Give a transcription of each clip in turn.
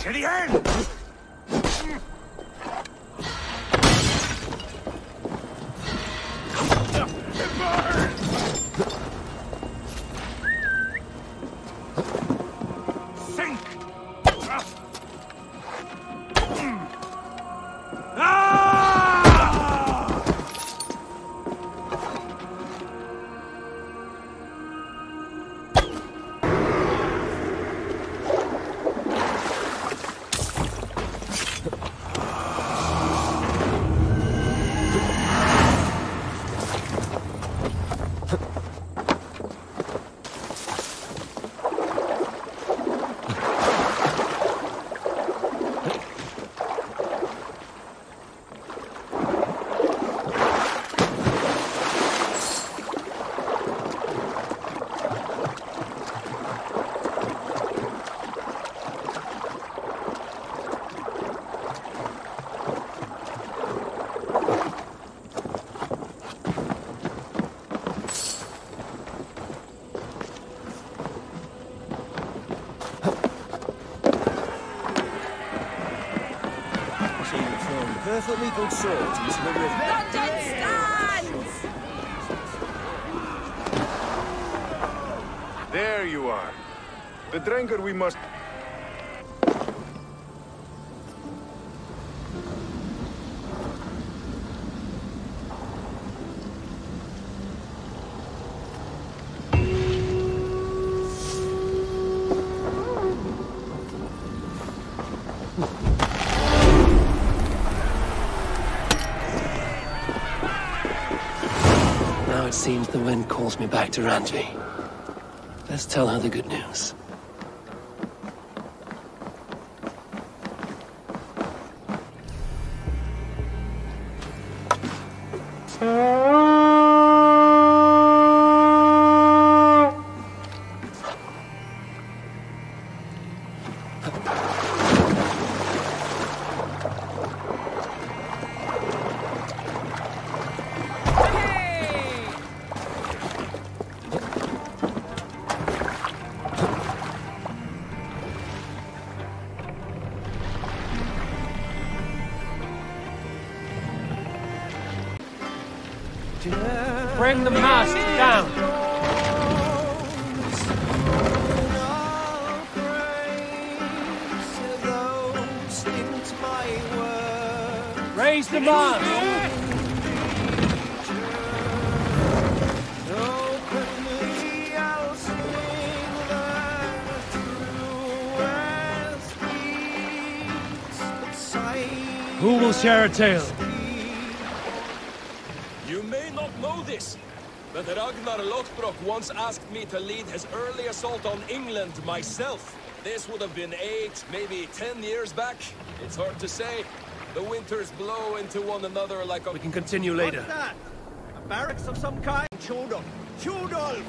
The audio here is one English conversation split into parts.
To the end! Sink! Perfectly good swords into the river. London stands! There you are. The drinker we must... It seems the wind calls me back to Ranji. Let's tell her the good news. Bring the mast down. Raise the mast. Who will share a tale? You may not know this, but Ragnar Lothbrok once asked me to lead his early assault on England myself. This would have been 8, maybe 10 years back. It's hard to say. The winters blow into one another like a... We can continue later. What's that? A barracks of some kind? Tudolf! Tudolf!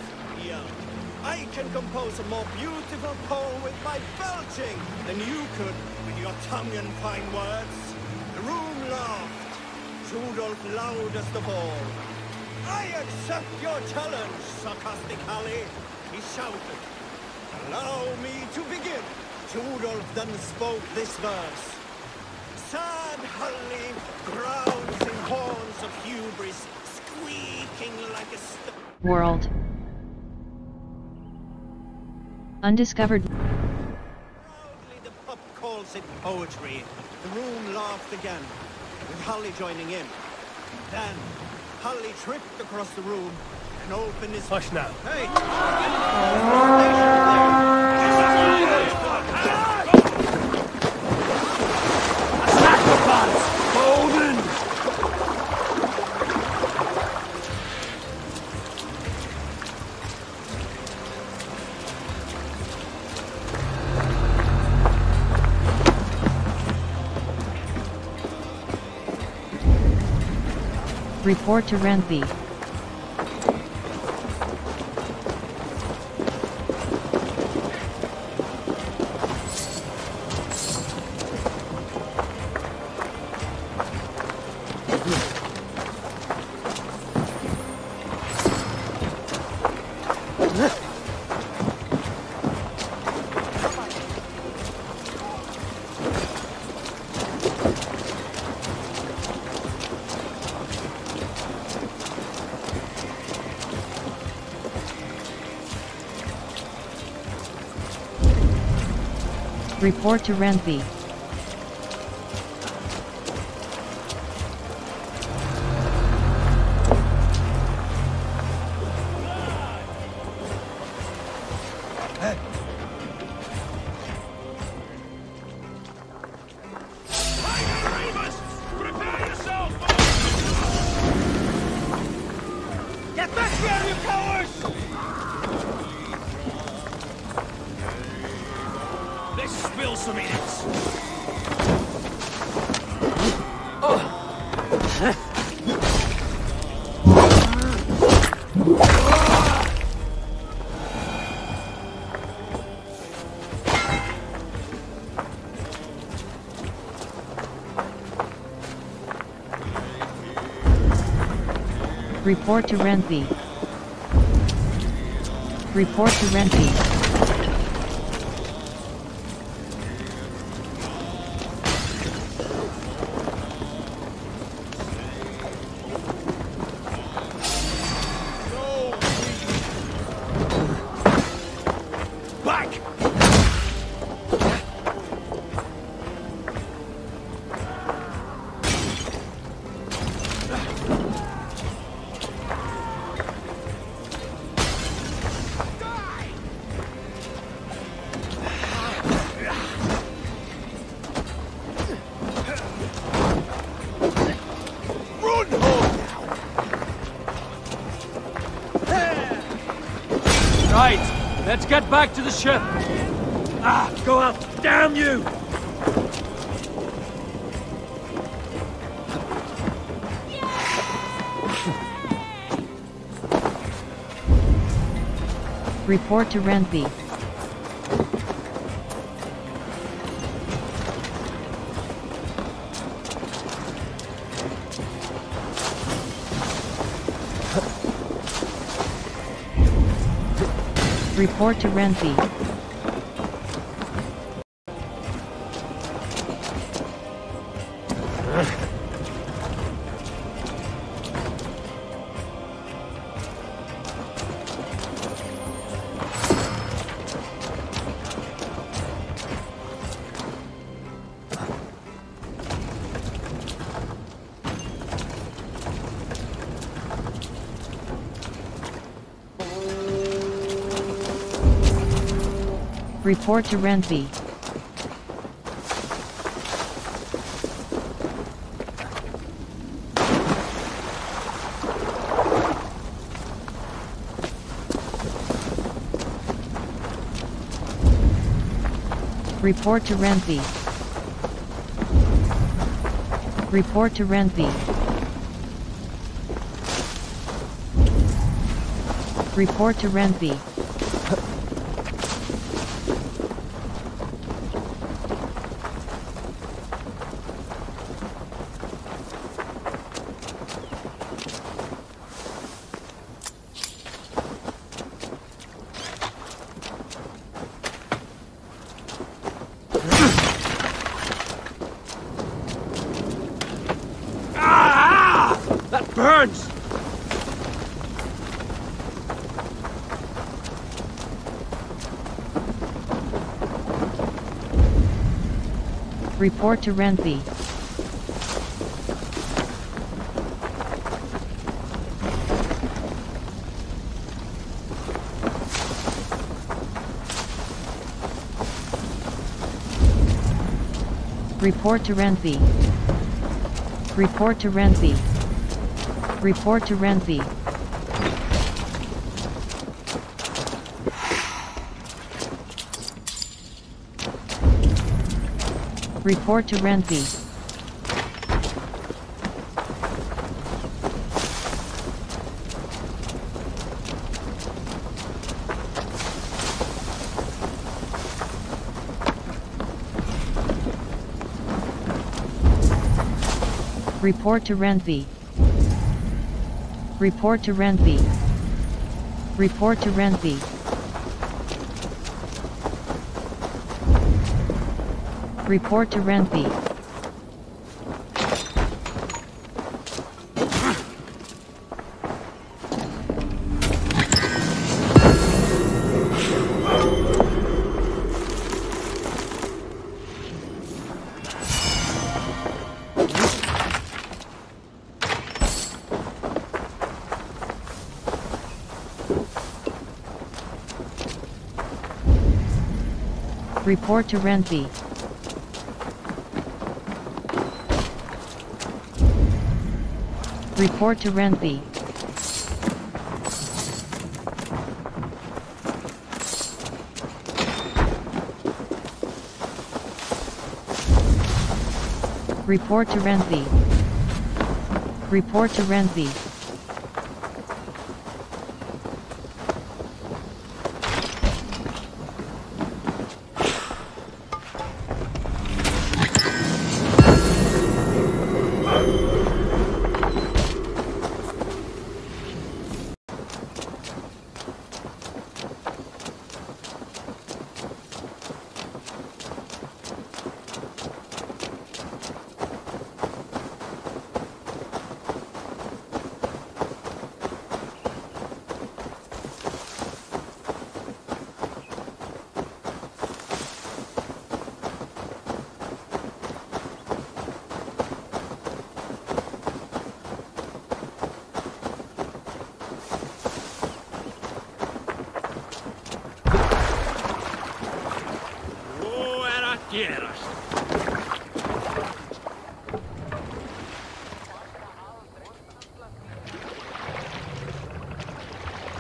Yeah. I can compose a more beautiful poem with my belching than you could with your tongue and fine words. The room laughed. Tudolf loudest of all. I accept your challenge, sarcastic Hallie, he shouted. Allow me to begin. Tudolf then spoke this verse. Sad Hallie grounds in horns of hubris, squeaking like a world. Undiscovered. Proudly the pup calls it poetry. The room laughed again, with Hallie joining in. Then, Hallie tripped across the room and opened his... Hush now. Hey! A sacrifice! Golden! Report to Randby. Report to Renthby. Get back here, you cowards! Let's spill some idiots. Report to Renthby. Report to Renthby. Back! Right, let's get back to the ship. Ah, go out, damn you! Report to Renthby. Report to Renthby. Report to Renthby. Report to Renthby. Report to Renthby. Report to Renthby. That burns! Report to Renthby. Report to Renthby. Report to Renthby. Report to Renthby. Report to Renthby. Report to Renthby. Report to Renthby. Report to Renthby. Report to Renthby. Report to Renzi. Report to Renzi. Report to Renzi. Report to Renzi.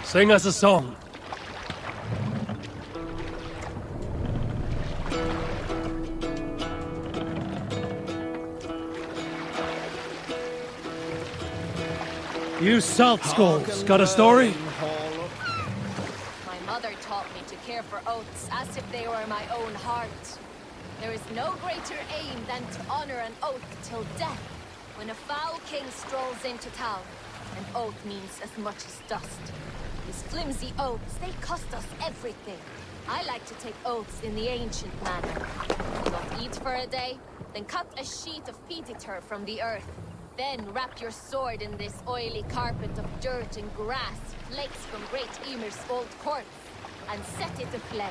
Sing us a song. You salt skulls, got a story? My mother taught me to care for oaths as if they were my own heart. There is no greater aim than to honor an oath till death. When a foul king strolls into town, an oath means as much as dust. These flimsy oaths, they cost us everything. I like to take oaths in the ancient manner. Not eat for a day, then cut a sheet of peat-eater from the earth. Then wrap your sword in this oily carpet of dirt and grass, flakes from great Ymir's old corpse, and set it aflame.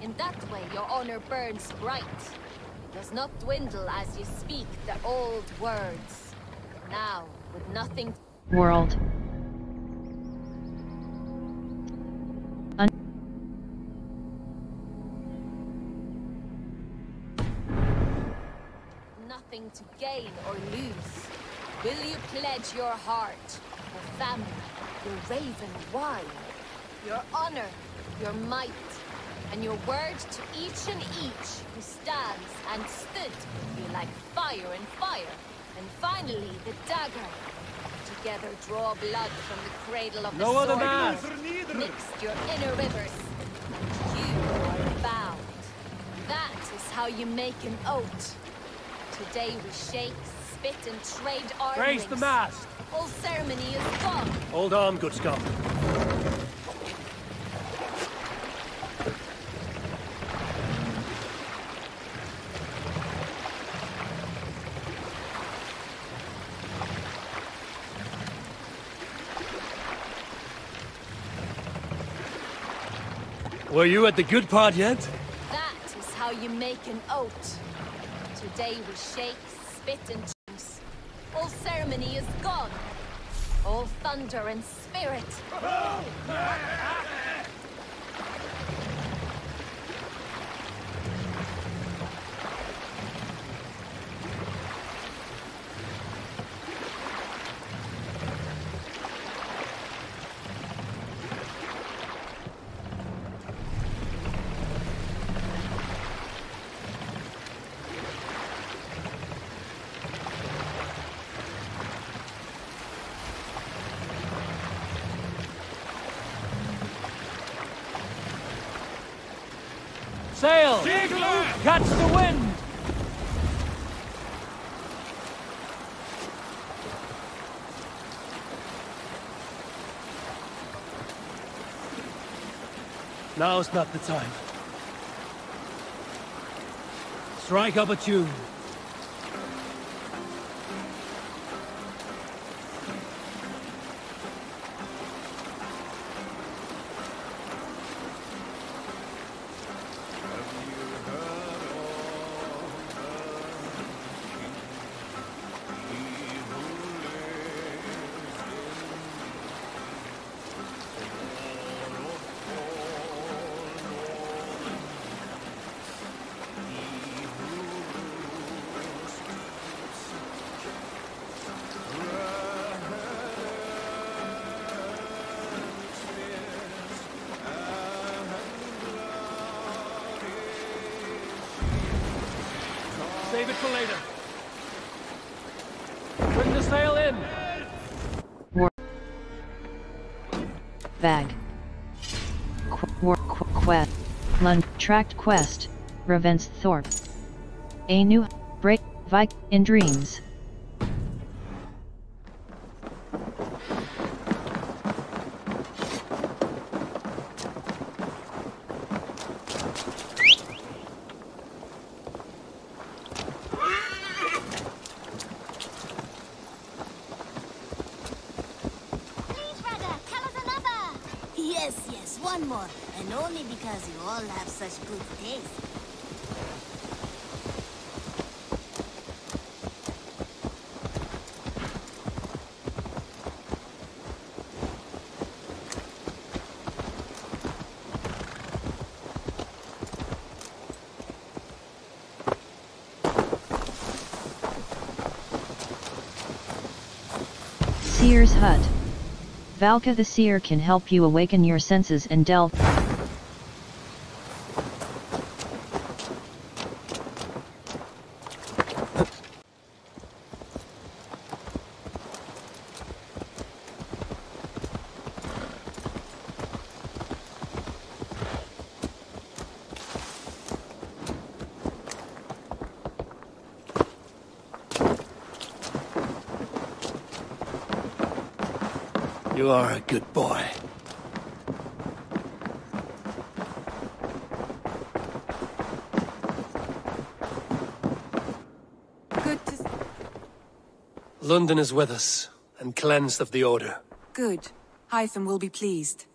In that way your honor burns bright. Does not dwindle as you speak the old words. Now, with nothing... World. Nothing to gain or lose. Will you pledge your heart, your family, your raven wine, your honor, your might, and your word to each and each who stands and stood with you like fire and fire, and finally the dagger. Together draw blood from the cradle of the sword. No other man! Mixed your inner rivers, and you are bound. That is how you make an oath. Today we shake, spit, and trade our Raise rings. the mast! All ceremony is gone. Hold on, good Scot. Were you at the good part yet? That is how you make an oath. Today we shake, spit, and drinks. All ceremony is gone. All thunder and spirit. Sail! Catch the wind! Now's not the time. Strike up a tune. save it for later. Bring the sail in. Bag. Quest. Lund. Tract quest. Revents Thorpe. A new break. Vike in dreams. Yes, one more, and only because you all have such good taste. Seer's Hut. Valka the Seer can help you awaken your senses and delve. You are a good boy. Good to... London is with us, and cleansed of the Order. Good. Hytham will be pleased.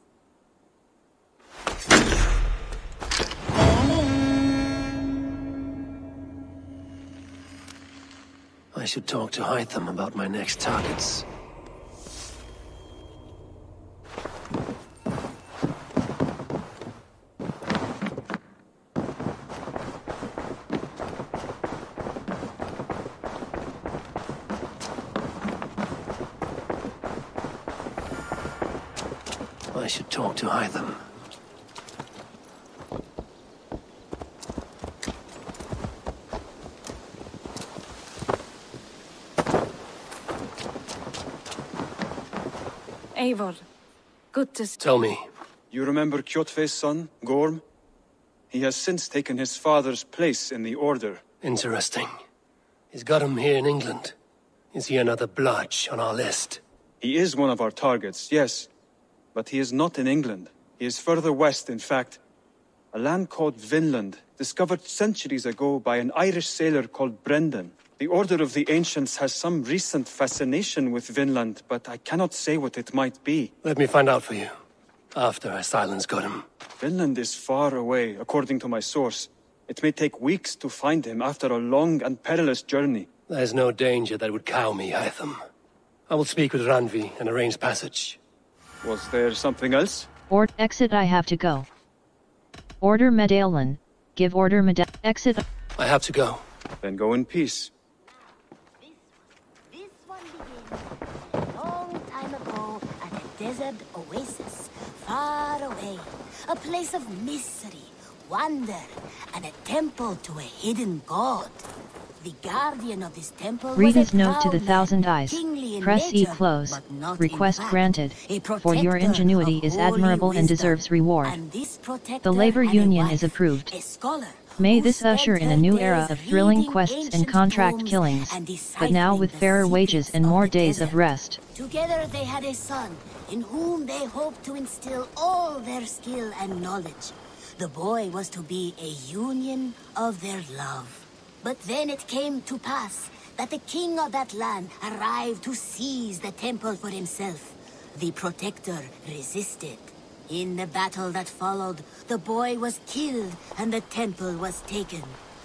I should talk to Hytham about my next targets. I should talk to Hytham. Eivor, good to... Tell me. You remember Kjotve's son, Gorm? He has since taken his father's place in the Order. Interesting. He's got him here in England. Is he another blotch on our list? He is one of our targets, yes. But he is not in England. He is further west, in fact. A land called Vinland, discovered centuries ago by an Irish sailor called Brendan. The Order of the Ancients has some recent fascination with Vinland, but I cannot say what it might be. Let me find out for you. After Assasin's got him. Vinland is far away, according to my source. It may take weeks to find him after a long and perilous journey. There's no danger that would cow me, Hytham. I will speak with Randvi and arrange passage. Was there something else? Exit. I have to go. Order Medallion. Give order exit. I have to go. Then go in peace. This one begins a long time ago at a desert oasis, far away. A place of mystery, wonder, and a temple to a hidden god. The guardian of this temple Read was his a note to the proud 1,000 man, eyes. kingly in Press E nature, close. but not in Request fact. granted. A For your protector ingenuity of is holy admirable and wisdom. deserves reward. And this protector The labor had a union wife, is approved. a scholar, May who this spent usher in her a new days era of thrilling reading quests and ancient contract poems killings, and but now deciphering with the fairer wages secrets and of more the days of desert. rest. Together they had a son, in whom they hoped to instill all their skill and knowledge. The boy was to be a union of their love. But then it came to pass that the king of that land arrived to seize the temple for himself. The protector resisted. In the battle that followed, the boy was killed and the temple was taken.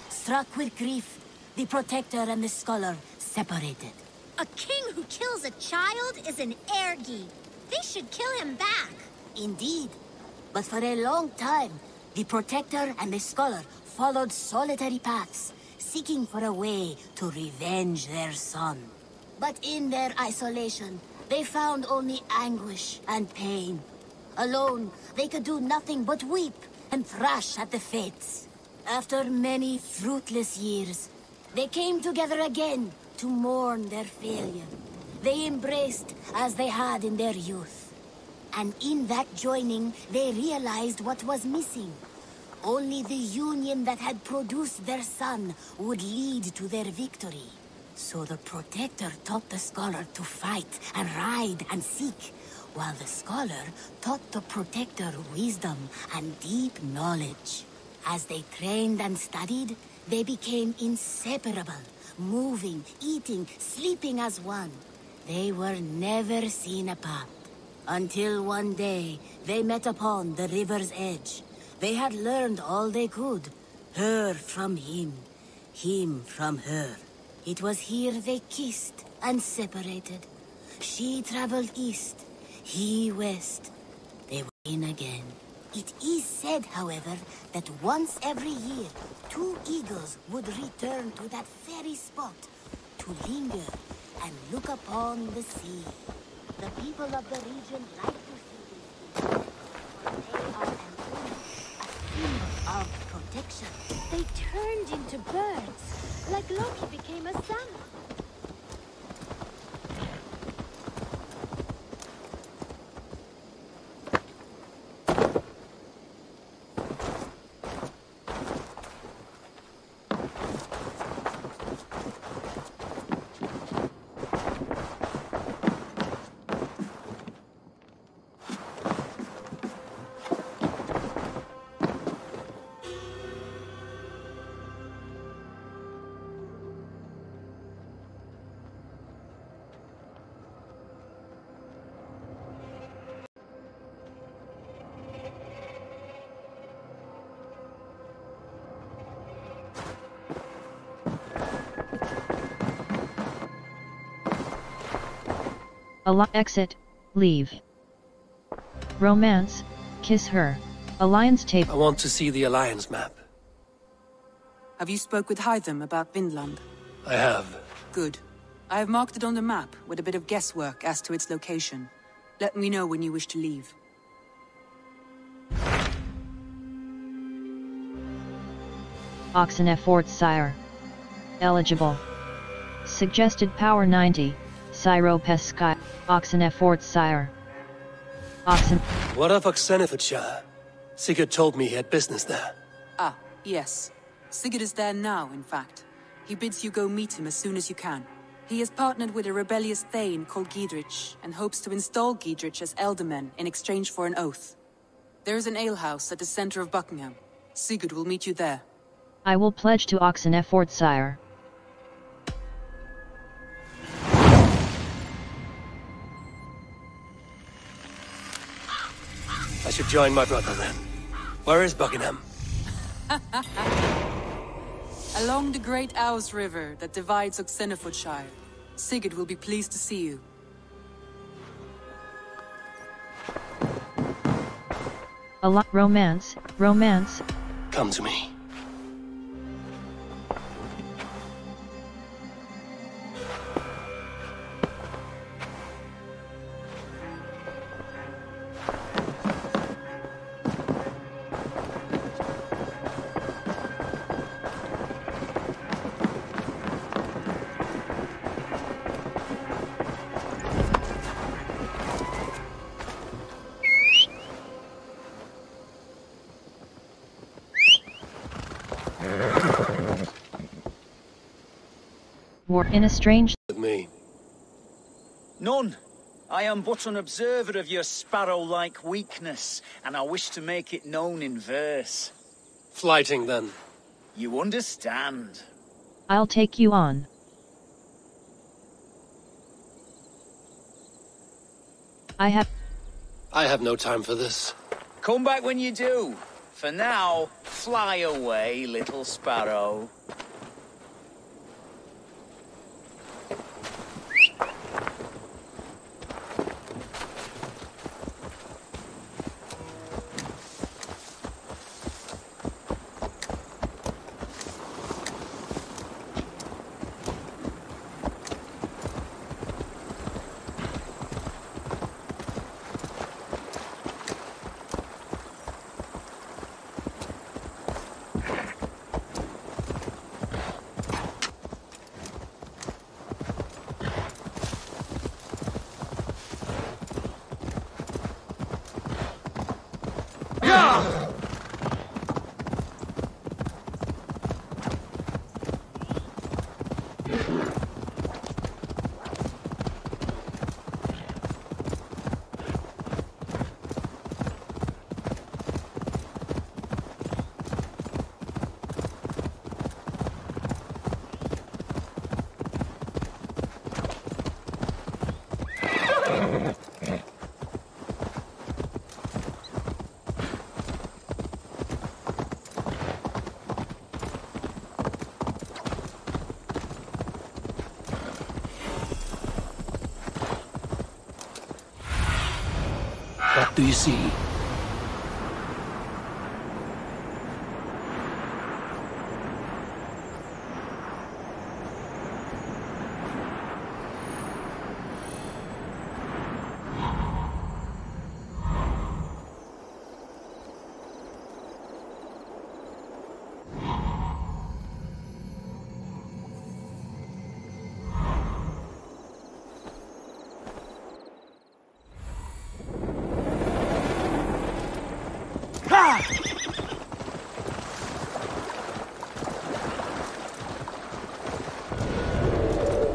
Struck with grief, the protector and the scholar separated. A king who kills a child is an ergi. They should kill him back. Indeed. But for a long time, the protector and the scholar followed solitary paths, seeking for a way to revenge their son. But in their isolation, they found only anguish and pain. Alone, they could do nothing but weep and thrash at the fates. After many fruitless years, They came together again to mourn their failure. They embraced as they had in their youth. And in that joining, they realized what was missing. Only the union that had produced their son would lead to their victory. So the Protector taught the Scholar to fight and ride and seek, while the Scholar taught the Protector wisdom and deep knowledge. As they trained and studied, they became inseparable, moving, eating, sleeping as one. They were never seen apart. Until one day, they met upon the river's edge. They had learned all they could. Her from him from her. It was here they kissed and separated. She traveled east, he west. They were in again. It is said, however, that once every year, 2 eagles would return to that very spot to linger and look upon the sea. The people of the region like to see these things, for they are an omen, a symbol of protection. They turned into birds, like Loki became a sun. Exit, leave. Romance, kiss her. Alliance tape. I want to see the Alliance map. Have you spoke with Hytham about Vinland? I have. Good. I have marked it on the map with a bit of guesswork as to its location. Let me know when you wish to leave. Oxen Fort Sire. Eligible. Suggested power 90. Syro Peskai. Oxen Fort Sire. Oxen. What of Oxenfordshire? Sigurd told me he had business there. Ah, yes. Sigurd is there now, in fact. He bids you go meet him as soon as you can. He has partnered with a rebellious Thane called Giedrich, and hopes to install Giedrich as Elderman in exchange for an oath. There is an alehouse at the center of Buckingham. Sigurd will meet you there. I will pledge to Oxen Fort Sire. I should join my brother then. Where is Buckingham? Along the Great Ouse River that divides Oxenfordshire. Sigurd will be pleased to see you. Romance. Come to me. War in a strange... With me. None. I am but an observer of your sparrow-like weakness, and I wish to make it known in verse. Flighting, then. You understand. I'll take you on. I have no time for this. Come back when you do. For now, fly away, little sparrow. do you see?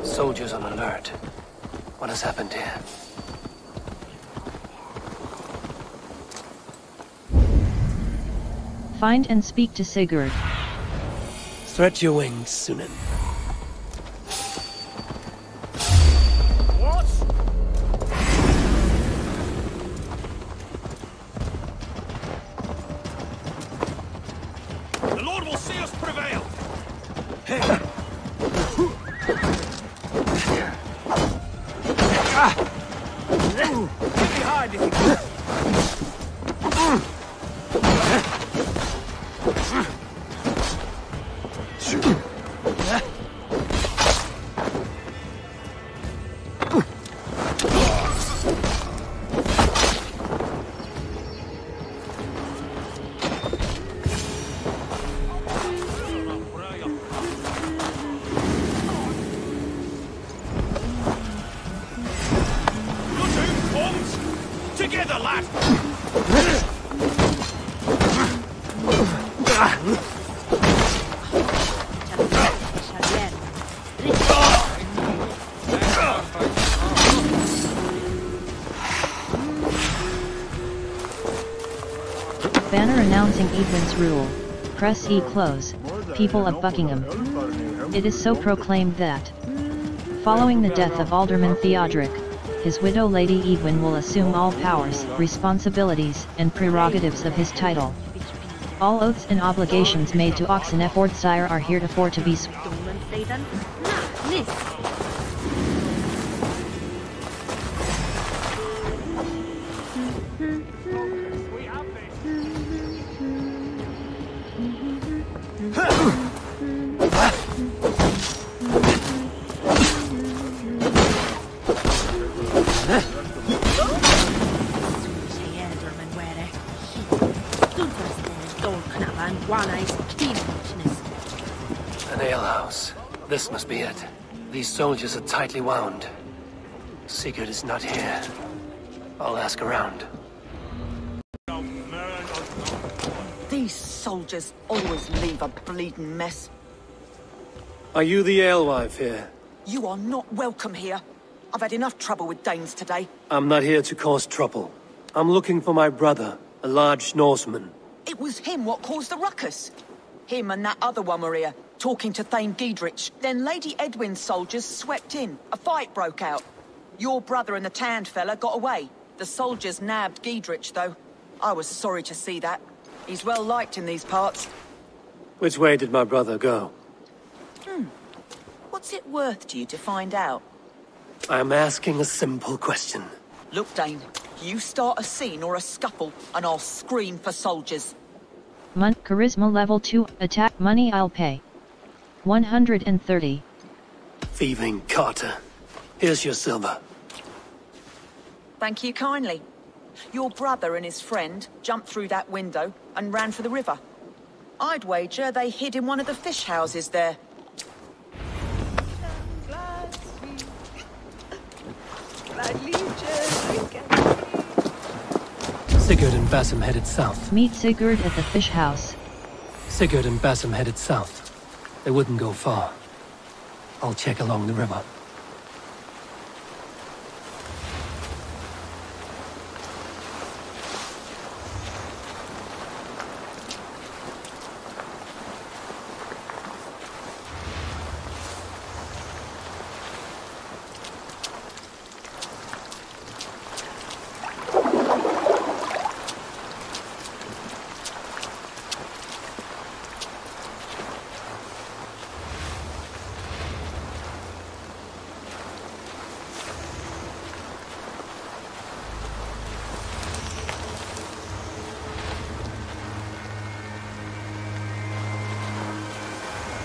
Soldiers on alert. What has happened here? Find and speak to Sigurd. Stretch your wings, Sunan. The Lord will see us prevail! Get behind if you can. Together, lad! Banner announcing Edwin's rule. Press E close. People of Buckingham. It is so proclaimed that, following the death of Alderman Theodoric, his widow Lady Edwin will assume all powers, responsibilities, and prerogatives of his title. All oaths and obligations made to Oxenfordshire are heretofore to be An alehouse. This must be it. These soldiers are tightly wound. Sigurd is not here. I'll ask around. These soldiers always leave a bleeding mess. Are you the alewife here? You are not welcome here. I've had enough trouble with Danes today. I'm not here to cause trouble. I'm looking for my brother, a large Norseman. It was him what caused the ruckus. Him and that other one were here, talking to Thane Giedrich. Then Lady Edwin's soldiers swept in. A fight broke out. Your brother and the tanned fella got away. The soldiers nabbed Giedrich, though. I was sorry to see that. He's well liked in these parts. Which way did my brother go? What's it worth to you to find out? I'm asking a simple question. Look, Dane, you start a scene or a scuffle, and I'll scream for soldiers. Charisma level 2, attack money I'll pay. 130. Thieving Carter. Here's your silver. Thank you kindly. Your brother and his friend jumped through that window and ran for the river. I'd wager they hid in one of the fish houses there. Sigurd and Basim headed south. Meet Sigurd at the fish house. Sigurd and Basim headed south. They wouldn't go far. I'll check along the river.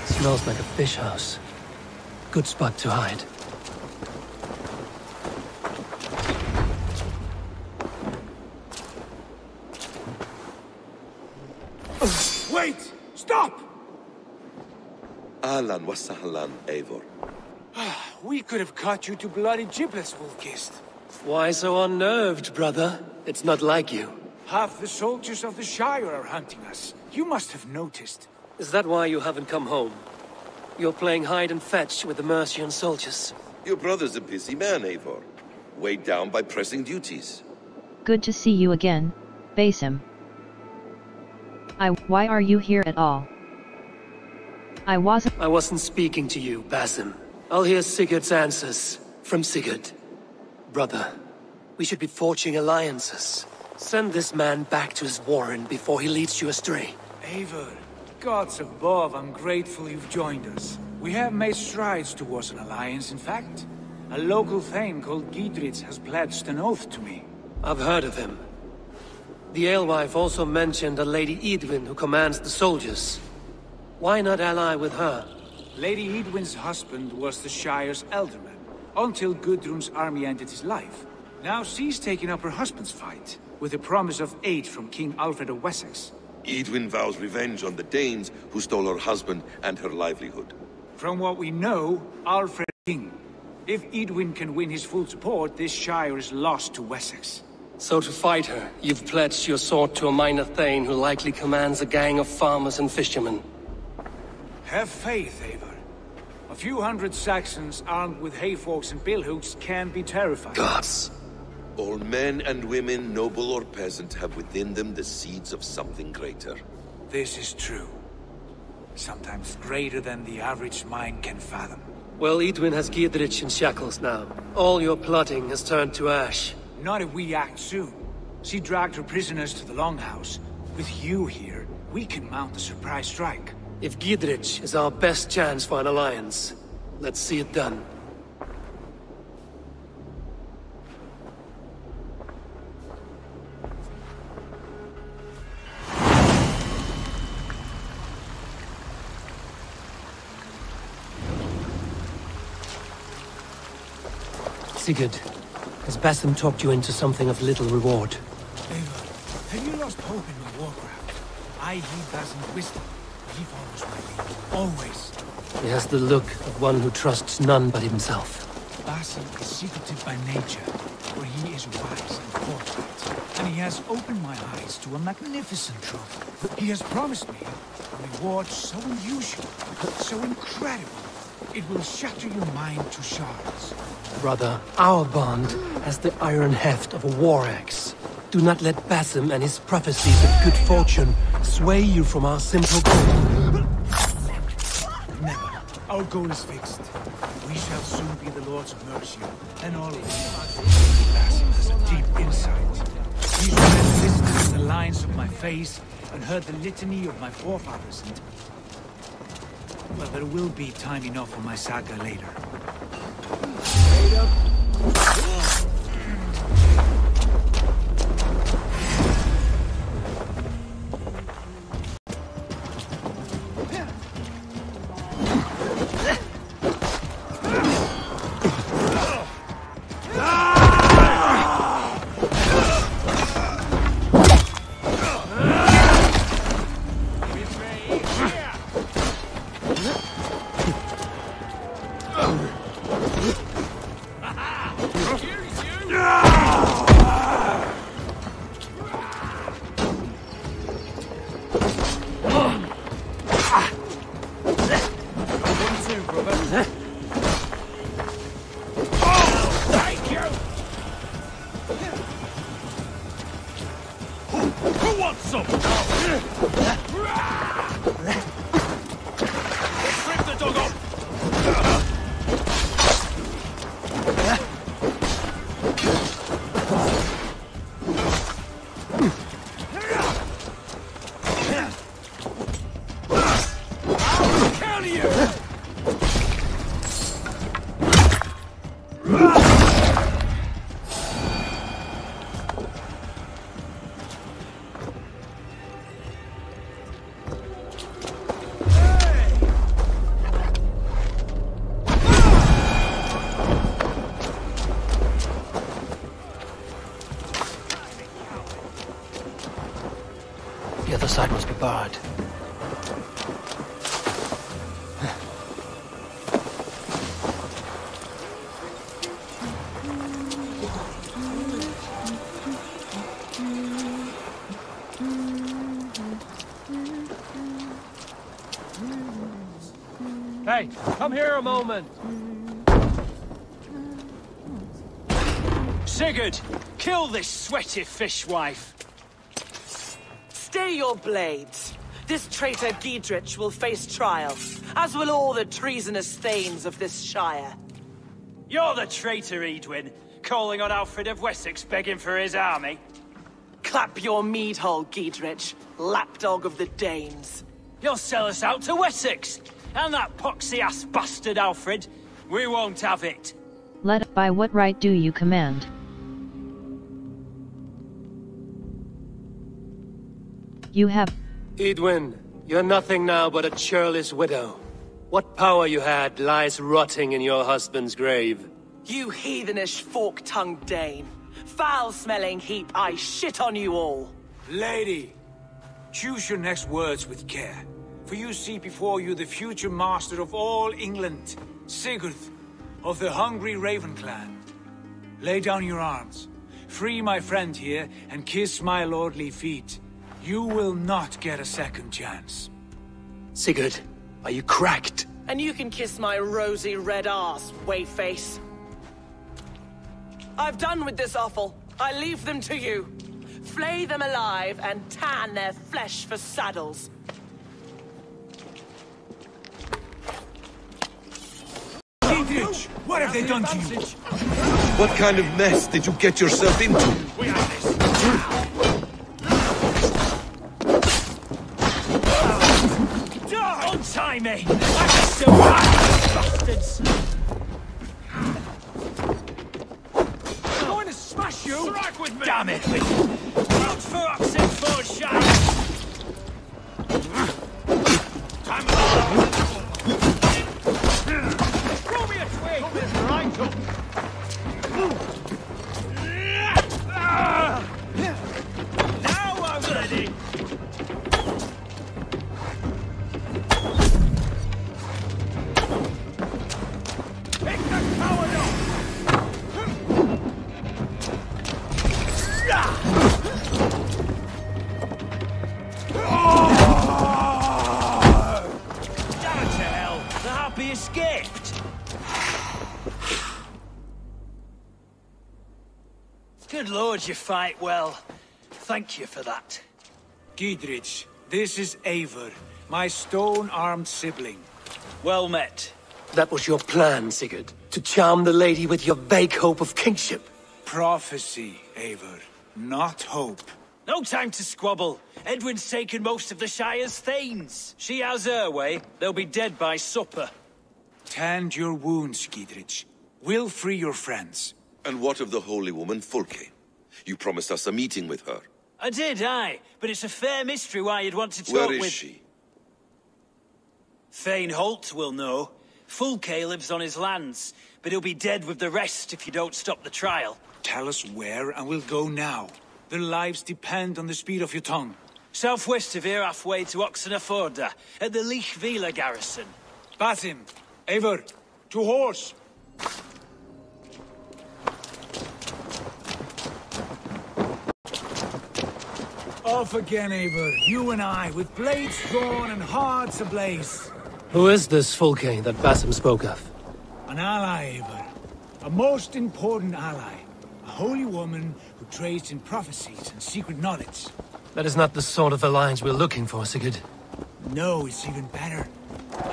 Smells like a fish house. Good spot to hide. Wait! Stop! Ahlan wa sahlan, Eivor. We could have cut you to bloody giblets, Wolf-Kissed. Why so unnerved, brother? It's not like you. Half the soldiers of the Shire are hunting us. You must have noticed. Is that why you haven't come home? You're playing hide and fetch with the Mercian soldiers. Your brother's a busy man, Eivor. Weighed down by pressing duties. Good to see you again, Basim. Why are you here at all? I wasn't speaking to you, Basim. I'll hear Sigurd's answers from Sigurd. Brother, we should be forging alliances. Send this man back to his warren before he leads you astray. Eivor, gods above, I'm grateful you've joined us. We have made strides towards an alliance, in fact. A local thane called Giedrich has pledged an oath to me. I've heard of him. The alewife also mentioned a Lady Edwin who commands the soldiers. Why not ally with her? Lady Edwin's husband was the Shire's elderman, until Gudrun's army ended his life. Now she's taking up her husband's fight, with a promise of aid from King Alfred of Wessex. Edwin vows revenge on the Danes who stole her husband and her livelihood. From what we know, Alfred is king. If Edwin can win his full support, this Shire is lost to Wessex. So to fight her, you've pledged your sword to a minor thane who likely commands a gang of farmers and fishermen. Have faith, Eivor. A few hundred Saxons armed with hayforks and billhooks can be terrifying. Gods! All men and women, noble or peasant, have within them the seeds of something greater. This is true. Sometimes greater than the average mind can fathom. Well, Edwin has Giedrich in shackles now. All your plotting has turned to ash. Not if we act soon. She dragged her prisoners to the Longhouse. With you here, we can mount a surprise strike. If Giedrich is our best chance for an alliance, let's see it done. Sigurd, has Basim talked you into something of little reward? Eivor, have you lost hope in my warcraft? I heed Basim's wisdom. He follows my lead. Always. He has the look of one who trusts none but himself. Basim is secretive by nature, for he is wise and forthright. And he has opened my eyes to a magnificent truth. He has promised me a reward so unusual, so incredible, it will shatter your mind to shards. Brother, our bond has the iron heft of a war axe. Do not let Basim and his prophecies of good fortune sway you from our simple goal. Never. Our goal is fixed. We shall soon be the Lords of Mercia, and all of us. Basim has a deep insight. He's read listed in the lines of my face and heard the litany of my forefathers. Well, there will be time enough for my saga later. Straight up. Here must be barred. Hey, come here a moment. Sigurd, kill this sweaty fishwife. Stay your blades. This traitor Giedrich will face trial, as will all the treasonous thanes of this shire. You're the traitor, Edwin, calling on Alfred of Wessex begging for his army. Clap your mead hole, Giedrich, lapdog of the Danes. You'll sell us out to Wessex, and that poxy-ass bastard Alfred. We won't have it. By what right do you command? You have... Edwin, you're nothing now but a churlish widow. What power you had lies rotting in your husband's grave. You heathenish fork-tongued Dane. Foul-smelling heap, I shit on you all. Lady, choose your next words with care, for you see before you the future master of all England, Sigurd, of the hungry Raven clan. Lay down your arms, free my friend here, and kiss my lordly feet. You will not get a second chance. Sigurd, are you cracked? And you can kiss my rosy red arse, wayface. I've done with this offal. I leave them to you. Flay them alive and tan their flesh for saddles. Giedrich, what have they done to you? What kind of mess did you get yourself into? We have this. Untie me! I'm so bastards! I'm going to smash you! Strike with me! Damn it! Look for Oxen for shite! Time throw me a twig! Come in, right up! Now I'm ready! Pick the coward up! Down to hell! The happy escaped! Good lord, you fight well. Thank you for that. Giedrich, this is Eivor, my stone-armed sibling. Well met. That was your plan, Sigurd. To charm the lady with your vague hope of kingship. Prophecy, Eivor, not hope. No time to squabble. Edwin's taken most of the Shire's thanes. She has her way. They'll be dead by supper. Tend your wounds, Giedrich. We'll free your friends. And what of the holy woman, Fulke? You promised us a meeting with her. I did, aye. But it's a fair mystery why you'd want to talk with... Where is she? Thane Holt will know. Fulke lives on his lands, but he'll be dead with the rest if you don't stop the trial. Tell us where, and we'll go now. Their lives depend on the speed of your tongue. Southwest of here, halfway to Oxenaforda, at the Lichvila garrison. Basim, Eivor, to horse! Off again, Eivor. You and I, with blades drawn and hearts ablaze. Who is this Fulke that Basim spoke of? An ally, Eivor. A most important ally. A holy woman who trades in prophecies and secret knowledge. That is not the sort of alliance we're looking for, Sigurd. No, it's even better.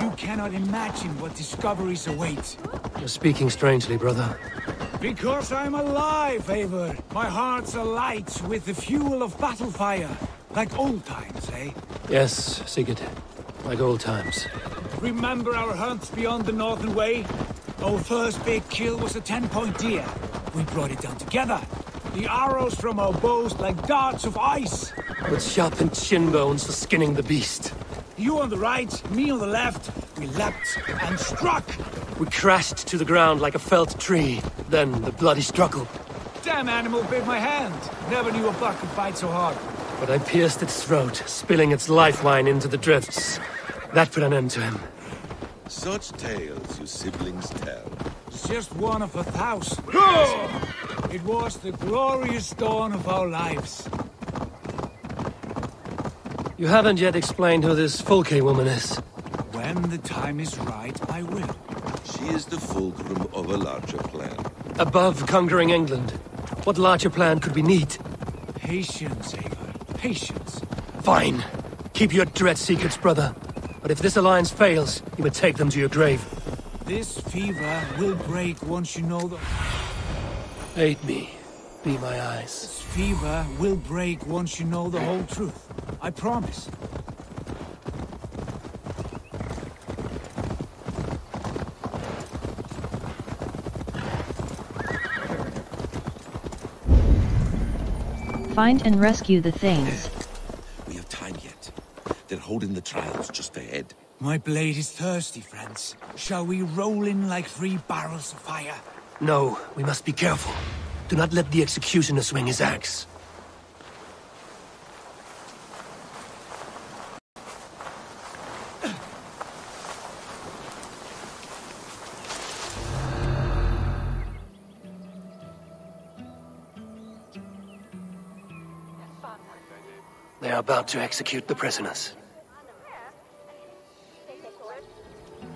You cannot imagine what discoveries await. You're speaking strangely, brother. Because I'm alive, Eivor. My heart's alight with the fuel of battle fire. Like old times, eh? Yes, Sigurd. Like old times. Remember our hunts beyond the Northern Way? Our first big kill was a 10-point deer. We brought it down together. The arrows from our bows like darts of ice. With sharpened shin bones for skinning the beast. You on the right, me on the left. We leapt and struck. We crashed to the ground like a felled tree. Then the bloody struggle. Damn animal bit my hand. Never knew a buck could bite so hard. but I pierced its throat, spilling its lifeline into the drifts. That put an end to him. Such tales you siblings tell. It's just one of 1,000. It was the glorious dawn of our lives. You haven't yet explained who this Fulke woman is. When the time is right, I will. She is the fulcrum of a larger plan. Above conquering England, what larger plan could we need? Patience, Eivor. Patience. Fine. Keep your dread secrets, brother. But if this alliance fails, you would take them to your grave. This fever will break once you know the... Aid me. Be my eyes. This fever will break once you know the whole truth. I promise. Find and rescue the things. We have time yet. They're holding the trials just ahead. My blade is thirsty, friends. Shall we roll in like 3 barrels of fire? No, we must be careful. Do not let the executioner swing his axe. They are about to execute the prisoners.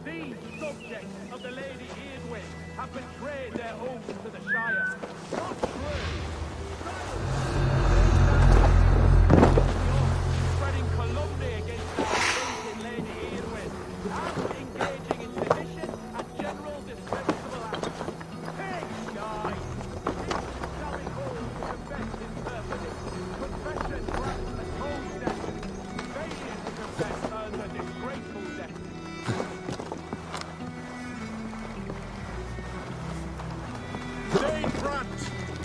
These subjects of the Lady Eadwyn have betrayed their oath to the Shire. Not true. Spreading calumny against our faith in Lady Eadwyn and engaging in sedition and general disreputable acts. Pigs, guys! Shall we hold to confess interpreted? Confession grants a cold death. Failure to confess earns a disgraceful death.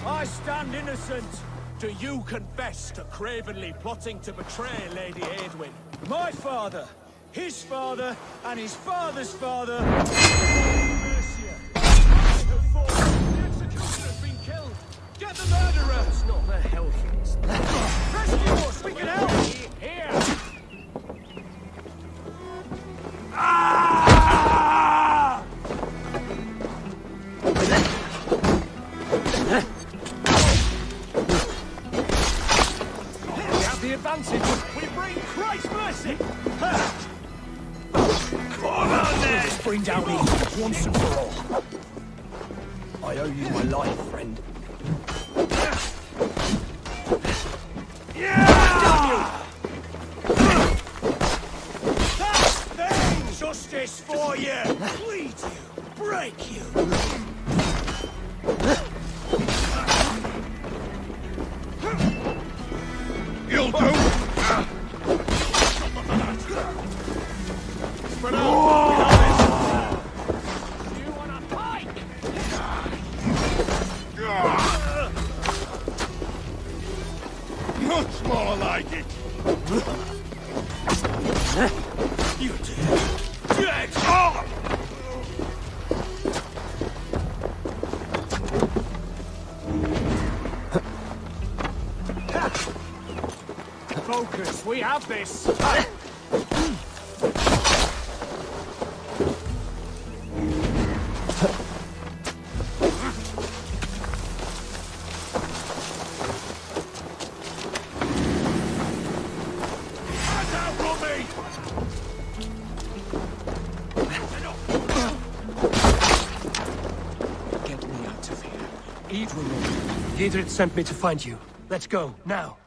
I stand innocent. Do you confess to cravenly plotting to betray Lady Eadwyn? My father, his father, and his father's father... Mercia. The executioner has been killed. Get the murderer! It's not the Hellkings. Rescue us! We can help! Here! Ah! The advantage. We bring Christ's mercy. Come on then. Let's bring down evil once and for all. I owe you my life, friend. Yeah! Justice for you. Bleed you. Break you. You'll do! Spread out! You wanna fight? Much more like it! You're dead! Dead! Oh! Focus, we have this! Giedrich sent me to find you. Let's go, now.